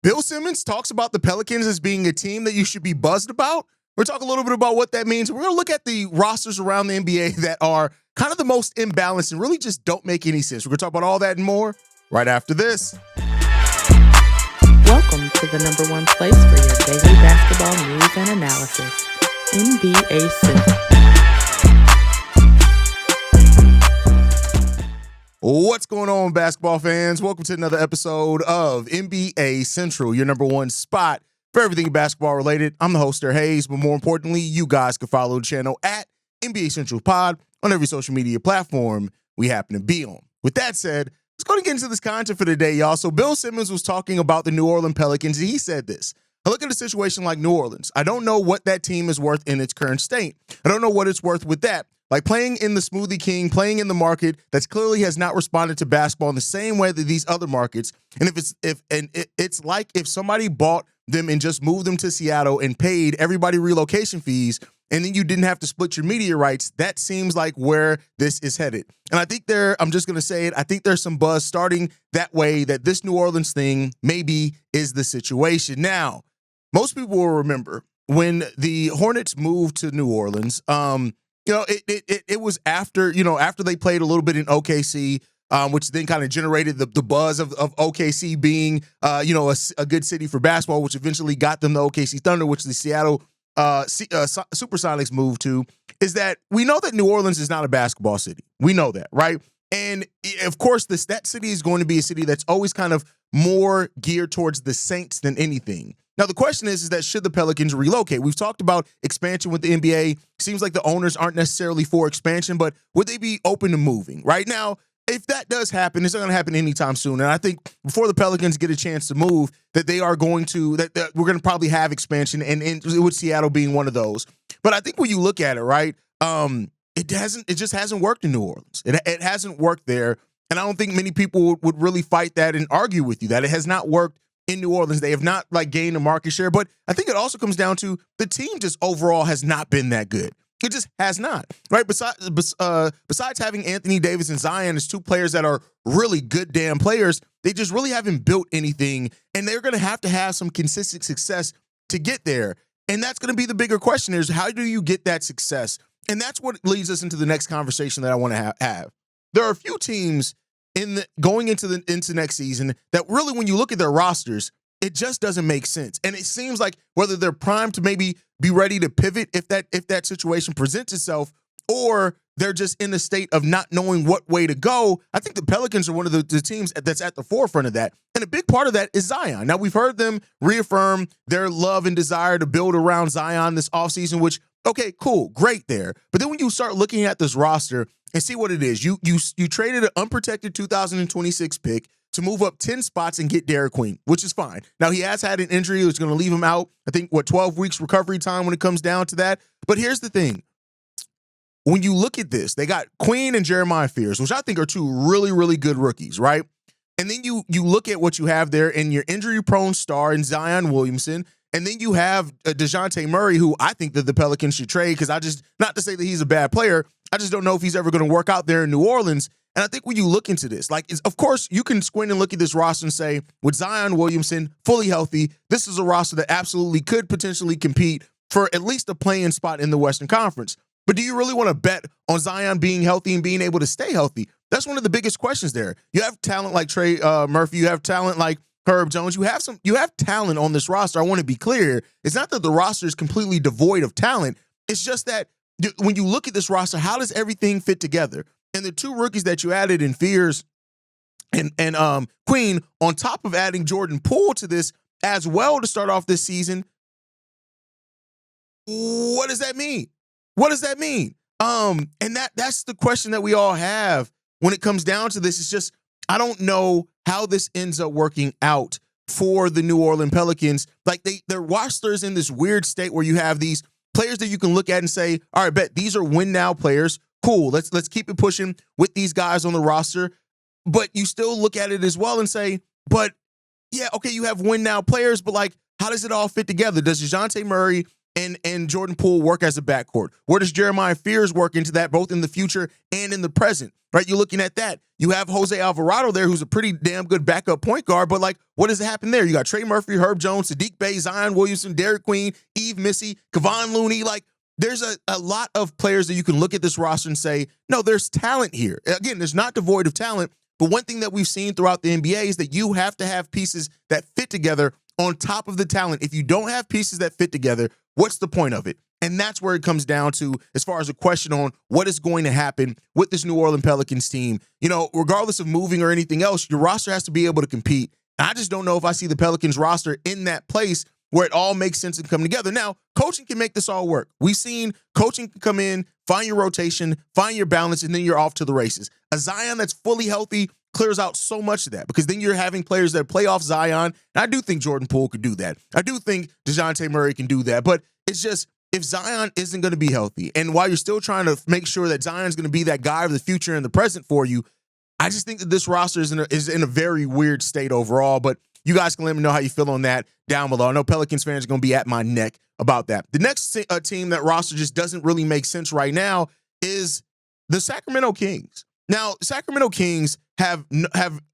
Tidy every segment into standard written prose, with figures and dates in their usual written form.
Bill Simmons talks about the Pelicans as being a team that you should be buzzed about. We're talking a little bit about what that means. We're going to look at the rosters around the NBA that are kind of the most imbalanced and really just don't make any sense. We're going to talk about all that and more right after this. Welcome to the number one place for your daily basketball news and analysis, NBA Central. What's going on, basketball fans? Welcome to another episode of NBA Central, your number one spot for everything basketball related. I'm the host, Hayes, but more importantly, you guys can follow the channel at NBA Central Pod on every social media platform we happen to be on. With that said, let's go and get into this content for today, y'all. So Bill Simmons was talking about the New Orleans Pelicans, and he said this. I look at a situation like New Orleans. I don't know what that team is worth in its current state. I don't know what it's worth with that. Like playing in the Smoothie King, playing in the market that clearly has not responded to basketball in the same way that these other markets. And it's like if somebody bought them and just moved them to Seattle and paid everybody relocation fees, and then you didn't have to split your media rights. That seems like where this is headed. And I think I'm just going to say it, I think there's some buzz starting that way that this New Orleans thing maybe is the situation. Now, most people will remember when the Hornets moved to New Orleans, it was after they played a little bit in OKC, which then kind of generated the buzz of OKC being, a good city for basketball, which eventually got them the OKC Thunder, which the Seattle Supersonics moved to. Is that we know that New Orleans is not a basketball city. We know that, right? And of course, that city is going to be a city that's always kind of more geared towards the Saints than anything. Now, the question is that should the Pelicans relocate? We've talked about expansion with the NBA. Seems like the owners aren't necessarily for expansion, but would they be open to moving? Right now, if that does happen, it's not going to happen anytime soon. And I think before the Pelicans get a chance to move, that they are going to, that we're going to probably have expansion, and with Seattle being one of those. But I think when you look at it, right, it just hasn't worked in New Orleans. It hasn't worked there. And I don't think many people would really fight that and argue with you that it has not worked in New Orleans. They have not gained a market share, but I think it also comes down to the team just overall has not been that good. It just has not, right? Besides having Anthony Davis and Zion as two players that are really good damn players, they just really haven't built anything, and they're going to have some consistent success to get there. And that's going to be the bigger question is how do you get that success? And that's what leads us into the next conversation that I want to have. There are a few teams going into next season that really, when you look at their rosters, it just doesn't make sense. And it seems like whether they're primed to maybe be ready to pivot if that situation presents itself, or they're just in a state of not knowing what way to go. I think the Pelicans are one of the teams that's at the forefront of that. And a big part of that is Zion. Now, we've heard them reaffirm their love and desire to build around Zion this offseason, which, okay, cool, great there. But then when you start looking at this roster and see what it is, you traded an unprotected 2026 pick to move up 10 spots and get Derek Queen, which is fine. Now, he has had an injury that's going to leave him out, I think, 12 weeks recovery time when it comes down to that. But here's the thing. When you look at this, they got Queen and Jeremiah Fears, which I think are two really, really good rookies, right? And then you look at what you have there in your injury-prone star in Zion Williamson, and then you have DeJounte Murray, who I think that the Pelicans should trade because not to say that he's a bad player, I just don't know if he's ever going to work out there in New Orleans. And I think when you look into this, of course, you can squint and look at this roster and say, with Zion Williamson fully healthy, this is a roster that absolutely could potentially compete for at least a play-in spot in the Western Conference. But do you really want to bet on Zion being healthy and being able to stay healthy? That's one of the biggest questions there. You have talent like Trey Murphy. You have talent like Herb Jones. You have talent on this roster. I want to be clear. It's not that the roster is completely devoid of talent. It's just that when you look at this roster, how does everything fit together? And the two rookies that you added in Fears and Queen, on top of adding Jordan Poole to this as well to start off this season, what does that mean? What does that mean? And that's the question that we all have when it comes down to this. It's just, I don't know how this ends up working out for the New Orleans Pelicans. Like their roster is in this weird state where you have these players that you can look at and say, all right, bet these are win now players. Cool. Let's keep it pushing with these guys on the roster. But you still look at it as well and say, but yeah, okay, you have win now players, but how does it all fit together? Does DeJounte Murray and Jordan Poole work as a backcourt? Where does Jeremiah Fears work into that, both in the future and in the present? Right? You're looking at that. You have Jose Alvarado there, who's a pretty damn good backup point guard, but like, what does happen there? You got Trey Murphy, Herb Jones, Sadiq Bey, Zion Williamson, Derek Queen, Eve Missy, Kevon Looney. Like, there's a lot of players that you can look at this roster and say, no, there's talent here. Again, there's not devoid of talent, but one thing that we've seen throughout the NBA is that you have to have pieces that fit together on top of the talent. If you don't have pieces that fit together, what's the point of it? And that's where it comes down to as far as a question on what is going to happen with this New Orleans Pelicans team. You know, regardless of moving or anything else, your roster has to be able to compete. I just don't know if I see the Pelicans roster in that place where it all makes sense and come together. Now, coaching can make this all work. We've seen coaching can come in, find your rotation, find your balance, and then you're off to the races. A Zion that's fully healthy clears out so much of that, because then you're having players that play off Zion. And I do think Jordan Poole could do that. I do think DeJounte Murray can do that. But it's just, if Zion isn't going to be healthy, and while you're still trying to make sure that Zion's going to be that guy of the future and the present for you, I just think that this roster is in a very weird state overall. But you guys can let me know how you feel on that down below. I know Pelicans fans are going to be at my neck about that. The next team that roster just doesn't really make sense right now is the Sacramento Kings. Now, Sacramento Kings have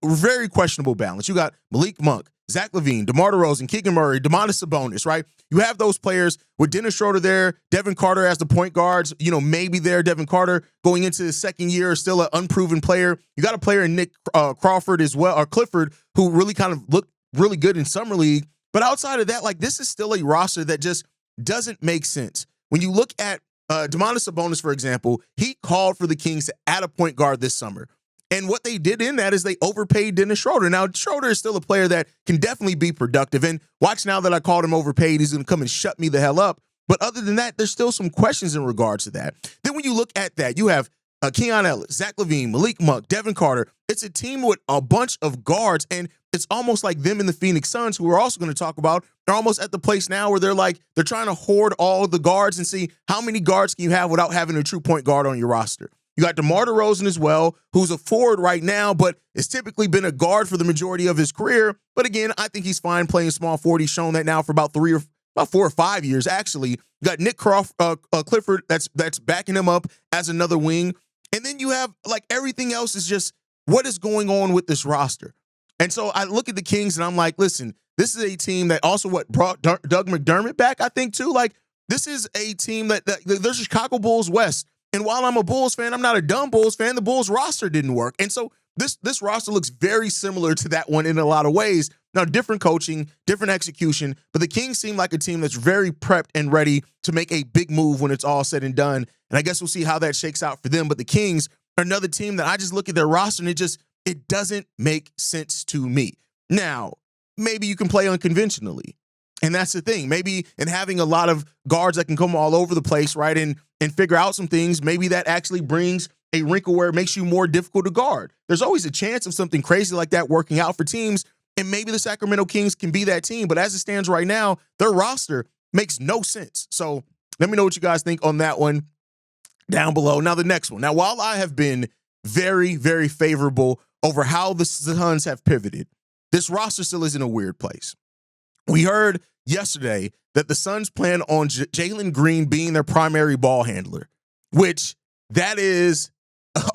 very questionable balance. You got Malik Monk, Zach LaVine, DeMar DeRozan, Keegan Murray, Domantas Sabonis, right? You have those players with Dennis Schroeder there, Devin Carter as the point guards, you know, maybe there. Devin Carter going into his second year, still an unproven player. You got a player in Nick Crawford as well, or Clifford, who really kind of looked really good in Summer League. But outside of that, like, this is still a roster that just doesn't make sense. When you look at Domantas Sabonis, for example, he called for the Kings to add a point guard this summer. And what they did in that is they overpaid Dennis Schroeder. Now, Schroeder is still a player that can definitely be productive. And watch, now that I called him overpaid, he's going to come and shut me the hell up. But other than that, there's still some questions in regards to that. Then when you look at that, you have Keon Ellis, Zach LaVine, Malik Monk, Devin Carter. It's a team with a bunch of guards, and it's almost like them and the Phoenix Suns, who we're also going to talk about, they're almost at the place now where they're trying to hoard all the guards and see how many guards can you have without having a true point guard on your roster. You got DeMar DeRozan as well, who's a forward right now, but has typically been a guard for the majority of his career. But again, I think he's fine playing small forward. He's shown that now for about 4 or 5 years, actually. You got Nick Clifford that's backing him up as another wing. And then you have, like, everything else is just, what is going on with this roster? And so I look at the Kings and I'm like, listen, this is a team that also brought Doug McDermott back, I think, too. Like, this is a team that there's Chicago Bulls West. And while I'm a Bulls fan, I'm not a dumb Bulls fan. The Bulls roster didn't work. And so this roster looks very similar to that one in a lot of ways. Now, different coaching, different execution, but the Kings seem like a team that's very prepped and ready to make a big move when it's all said and done. And I guess we'll see how that shakes out for them. But the Kings are another team that I just look at their roster and it doesn't make sense to me. Now, maybe you can play unconventionally. And that's the thing. Maybe in having a lot of guards that can come all over the place, right, and figure out some things, maybe that actually brings a wrinkle where it makes you more difficult to guard. There's always a chance of something crazy like that working out for teams, and maybe the Sacramento Kings can be that team. But as it stands right now, their roster makes no sense. So let me know what you guys think on that one down below. Now, the next one. Now, while I have been very, very favorable over how the Suns have pivoted, this roster still is in a weird place. We heard yesterday that the Suns plan on Jalen Green being their primary ball handler, which that is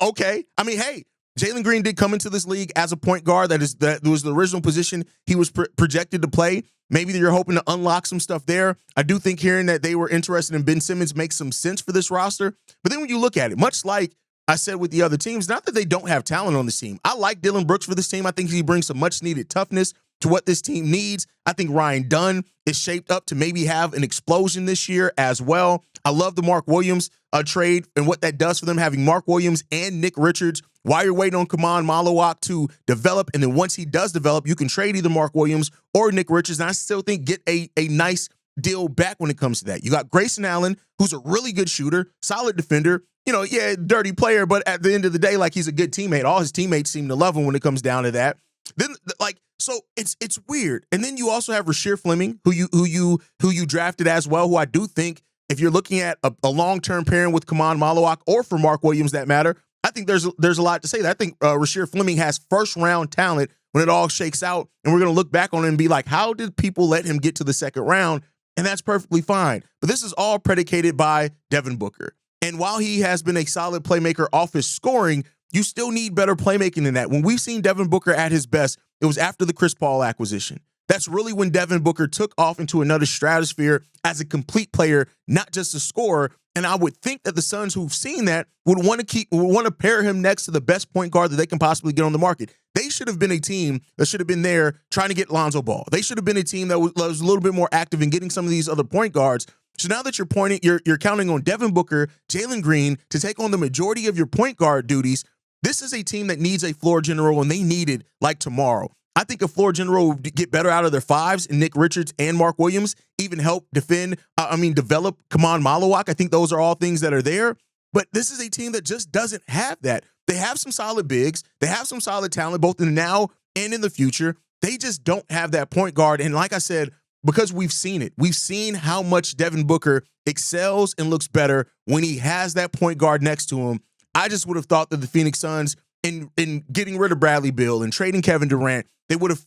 okay. I mean, hey, Jalen Green did come into this league as a point guard. That was the original position he was projected to play. Maybe you're hoping to unlock some stuff there. I do think hearing that they were interested in Ben Simmons makes some sense for this roster. But then when you look at it, much like I said with the other teams, not that they don't have talent on this team. I like Dylan Brooks for this team. I think he brings some much needed toughness to what this team needs. I think Ryan Dunn is shaped up to maybe have an explosion this year as well. I love the Mark Williams trade and what that does for them, having Mark Williams and Nick Richards while you're waiting on Kaman Malawak to develop. And then once he does develop, you can trade either Mark Williams or Nick Richards. And I still think get a nice deal back when it comes to that. You got Grayson Allen, who's a really good shooter, solid defender. You know, yeah, dirty player, but at the end of the day, like, he's a good teammate. All his teammates seem to love him when it comes down to that. Then, like, so it's weird. And then you also have Rasheer Fleming, who you drafted as well, who I do think, if you're looking at a long-term pairing with Kaman Malawak or for Mark Williams, that matter, I think there's a lot to say. I think Rasheer Fleming has first-round talent when it all shakes out, and we're going to look back on it and be like, how did people let him get to the second round? and that's perfectly fine. But this is all predicated by Devin Booker. And while he has been a solid playmaker off his scoring, you still need better playmaking than that. When we've seen Devin Booker at his best, it was after the Chris Paul acquisition. That's really when Devin Booker took off into another stratosphere as a complete player, not just a scorer. And I would think that the Suns who've seen that would want to pair him next to the best point guard that they can possibly get on the market. They should have been a team that should have been there trying to get Lonzo Ball. They should have been a team that was a little bit more active in getting some of these other point guards. So now that you're counting on Devin Booker, Jalen Green to take on the majority of your point guard duties, this is a team that needs a floor general, and they need it like tomorrow. I think a floor general would get better out of their fives, and Nick Richards and Mark Williams even help develop Kaman Malawak. I think those are all things that are there. But this is a team that just doesn't have that. They have some solid bigs. They have some solid talent, both in the now and in the future. They just don't have that point guard. And like I said, because we've seen it. We've seen how much Devin Booker excels and looks better when he has that point guard next to him. I just would have thought that the Phoenix Suns, in getting rid of Bradley Beal and trading Kevin Durant, they would have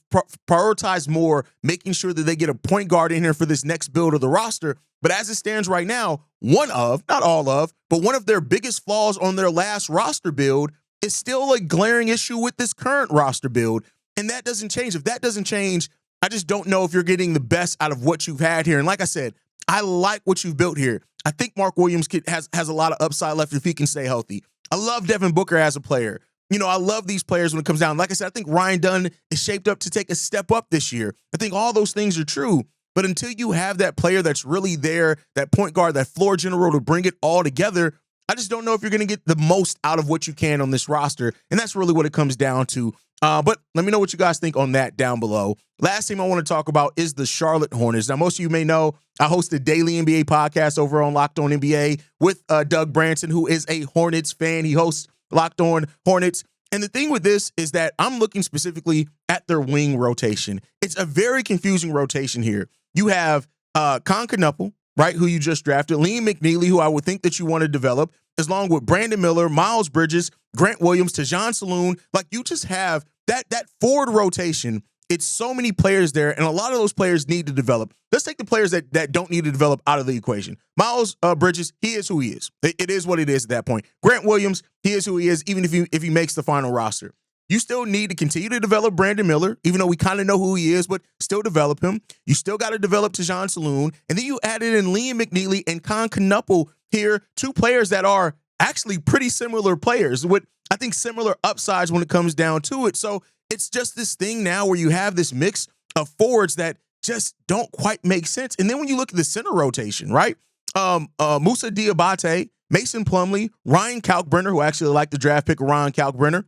prioritized more making sure that they get a point guard in here for this next build of the roster. But as it stands right now, not all of, but one of their biggest flaws on their last roster build is still a glaring issue with this current roster build. And that doesn't change. If that doesn't change, I just don't know if you're getting the best out of what you've had here. And like I said, I like what you've built here. I think Mark Williams has a lot of upside left if he can stay healthy. I love Devin Booker as a player. I love these players when it comes down. Like I said, I think Ryan Dunn is shaped up to take a step up this year. I think all those things are true. But until you have that player that's really there, that point guard, that floor general to bring it all together, I just don't know if you're going to get the most out of what you can on this roster. And that's really what it comes down to. But let me know what you guys think on that down below. Last team I want to talk about is the Charlotte Hornets. Now, most of you may know I host a daily NBA podcast over on Locked On NBA with Doug Branson, who is a Hornets fan. He hosts Locked On Hornets. And the thing with this is that I'm looking specifically at their wing rotation. It's a very confusing rotation here. You have Con Knuppel, right, who you just drafted, Liam McNeely, who I would think that you want to develop, along with Brandon Miller, Miles Bridges, Grant Williams, Tajon Saloon. Like, you just have that forward rotation. It's so many players there, and a lot of those players need to develop. Let's take the players that don't need to develop out of the equation. Miles Bridges, he is who he is. It is what it is at that point. Grant Williams, he is who he is, even if he makes the final roster. You still need to continue to develop Brandon Miller, even though we kind of know who he is, but still develop him. You still got to develop Tajon Saloon, and then you added in Liam McNeely and Con Knuppel here, two players that are actually pretty similar players with, I think, similar upsides when it comes down to it. So it's just this thing now where you have this mix of forwards that just don't quite make sense. And then when you look at the center rotation, right? Moussa Diabate, Mason Plumlee, Ryan Kalkbrenner, who actually like the draft pick of Ryan Kalkbrenner.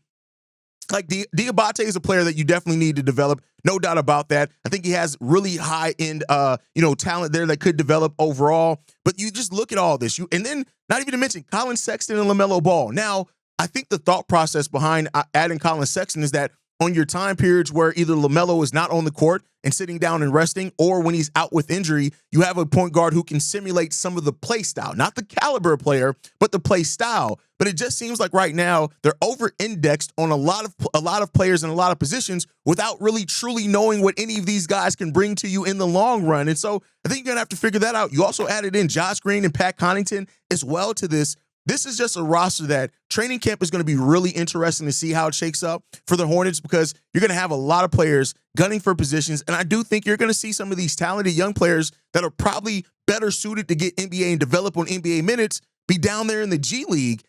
Like, Diabate is a player that you definitely need to develop. No doubt about that. I think he has really high-end, talent there that could develop overall. But you just look at all this. And then, not even to mention, Colin Sexton and LaMelo Ball. Now, I think the thought process behind adding Colin Sexton is that on your time periods where either LaMelo is not on the court and sitting down and resting, or when he's out with injury, you have a point guard who can simulate some of the play style, not the caliber player, but the play style. But it just seems like right now they're over-indexed on a lot of players in a lot of positions without really truly knowing what any of these guys can bring to you in the long run. And so I think you're going to have to figure that out. You also added in Josh Green and Pat Connaughton as well to this. This is just a roster that training camp is going to be really interesting to see how it shakes up for the Hornets, because you're going to have a lot of players gunning for positions. And I do think you're going to see some of these talented young players that are probably better suited to get NBA and develop on NBA minutes be down there in the G League.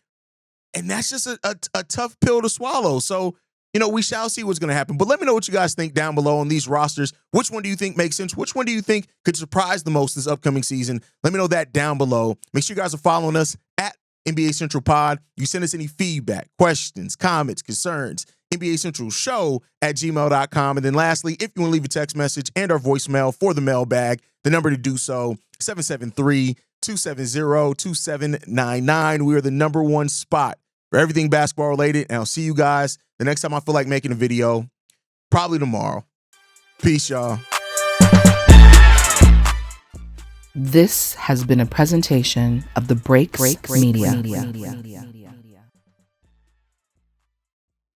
And that's just a tough pill to swallow. So, we shall see what's going to happen. But let me know what you guys think down below on these rosters. Which one do you think makes sense? Which one do you think could surprise the most this upcoming season? Let me know that down below. Make sure you guys are following us at NBA Central Pod. You send us any feedback, questions, comments, concerns, NBA Central Show at gmail.com. And then lastly, if you want to leave a text message and our voicemail for the mailbag, the number to do so, 773-270-2799. We are the number one spot for everything basketball related. And I'll see you guys the next time I feel like making a video, probably tomorrow. Peace, y'all. This has been a presentation of the Breaks Media.